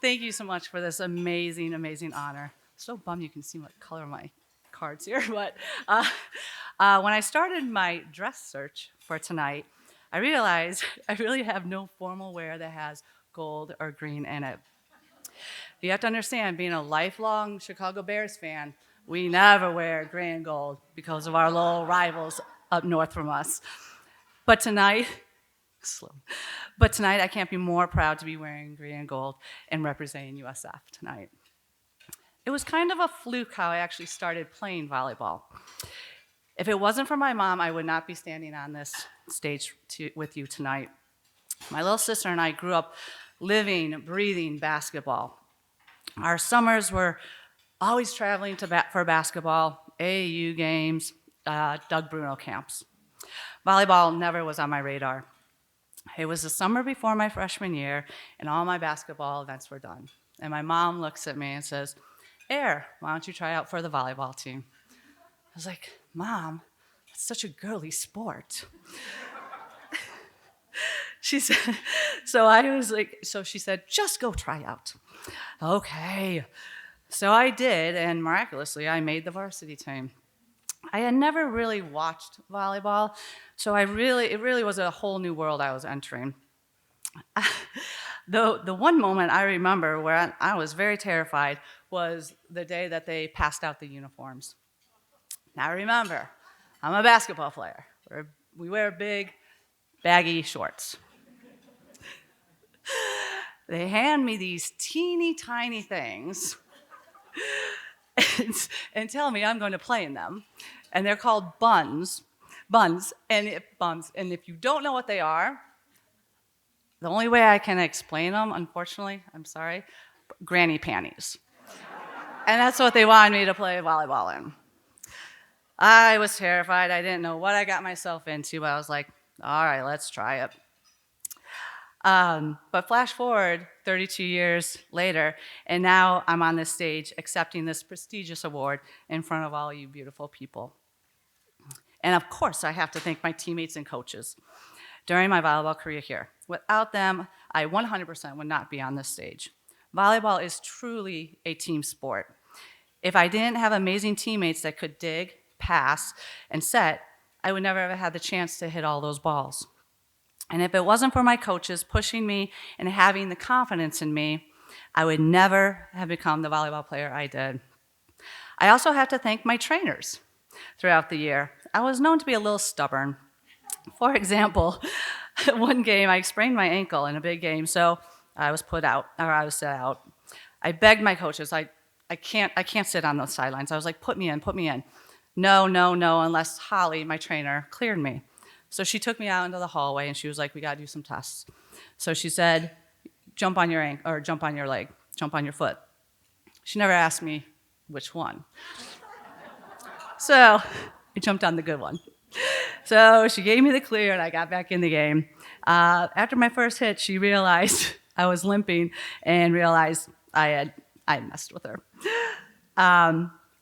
Thank you so much for this amazing, amazing honor. So bummed you can see what color of my cards here, but when I started my dress search for tonight, I realized I really have no formal wear that has gold or green in it. You have to understand, being a lifelong Chicago Bears fan, we never wear gray and gold because of our little rivals up north from us. But tonight, slow. But tonight, I can't be more proud to be wearing green and gold and representing USF tonight. It was kind of a fluke how I actually started playing volleyball. If it wasn't for my mom, I would not be standing on this stage with you tonight. My little sister and I grew up living, breathing basketball. Our summers were always traveling for basketball, AAU games, Doug Bruno camps. Volleyball never was on my radar. It was the summer before my freshman year, and all my basketball events were done. And my mom looks at me and says, "Air, why don't you try out for the volleyball team?" I was like, "Mom, it's such a girly sport." She said, so she said, "Just go try out." Okay. So I did, and miraculously, I made the varsity team. I had never really watched volleyball, so it really was a whole new world I was entering. The one moment I remember where I was very terrified was the day that they passed out the uniforms. Now remember, I'm a basketball player. We wear big, baggy shorts. They hand me these teeny tiny things and tell me I'm going to play in them. And they're called buns, and if you don't know what they are, the only way I can explain them, unfortunately, I'm sorry, granny panties. And that's what they wanted me to play volleyball in. I was terrified. I didn't know what I got myself into, but I was like, all right, let's try it. But flash forward 32 years later, and now I'm on this stage accepting this prestigious award in front of all you beautiful people. And of course, I have to thank my teammates and coaches during my volleyball career here. Without them, I 100% would not be on this stage. Volleyball is truly a team sport. If I didn't have amazing teammates that could dig, pass, and set, I would never have had the chance to hit all those balls. And if it wasn't for my coaches pushing me and having the confidence in me, I would never have become the volleyball player I did. I also have to thank my trainers throughout the year. I was known to be a little stubborn. For example, one game I sprained my ankle in a big game, so I was set out. I begged my coaches, I can't sit on those sidelines. I was like, put me in. No, unless Holly, my trainer, cleared me. So she took me out into the hallway and she was like, "We gotta do some tests." So she said, jump on your leg, jump on your foot. She never asked me which one. So I jumped on the good one. So she gave me the clear and I got back in the game. After my first hit, she realized I was limping and realized I had messed with her.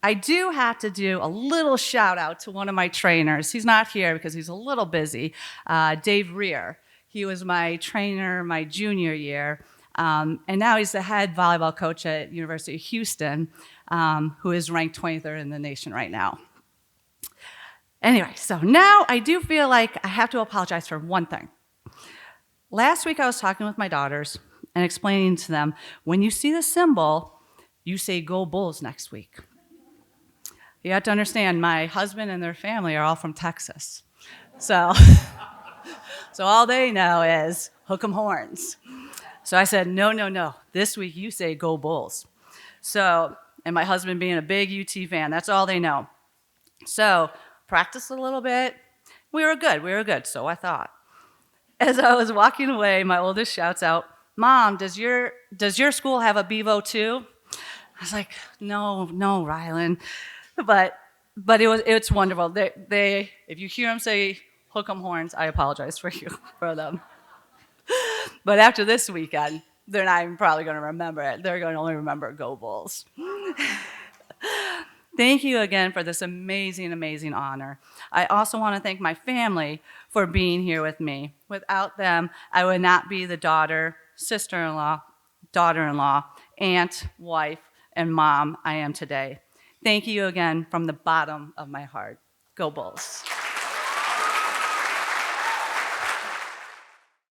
I do have to do a little shout out to one of my trainers. He's not here because he's a little busy, Dave Rear. He was my trainer my junior year, and now he's the head volleyball coach at University of Houston, who is ranked 23rd in the nation right now. Anyway, so now I do feel like I have to apologize for one thing. Last week I was talking with my daughters and explaining to them, when you see the symbol, you say "Go Bulls" next week. You have to understand, my husband and their family are all from Texas. So all they know is hook 'em horns. So I said, no, this week you say "Go Bulls." So, and my husband being a big UT fan, that's all they know. So practiced a little bit. We were good, so I thought. As I was walking away, my oldest shouts out, "Mom, does your school have a Bevo too?" I was like, no, Rylan. But it's wonderful. They if you hear them say "hook 'em horns," I apologize for them. But after this weekend, they're not even probably going to remember it. They're going to only remember "Go Bulls." Thank you again for this amazing, amazing honor. I also want to thank my family for being here with me. Without them, I would not be the daughter, sister-in-law, daughter-in-law, aunt, wife, and mom I am today. Thank you again from the bottom of my heart. Go Bulls.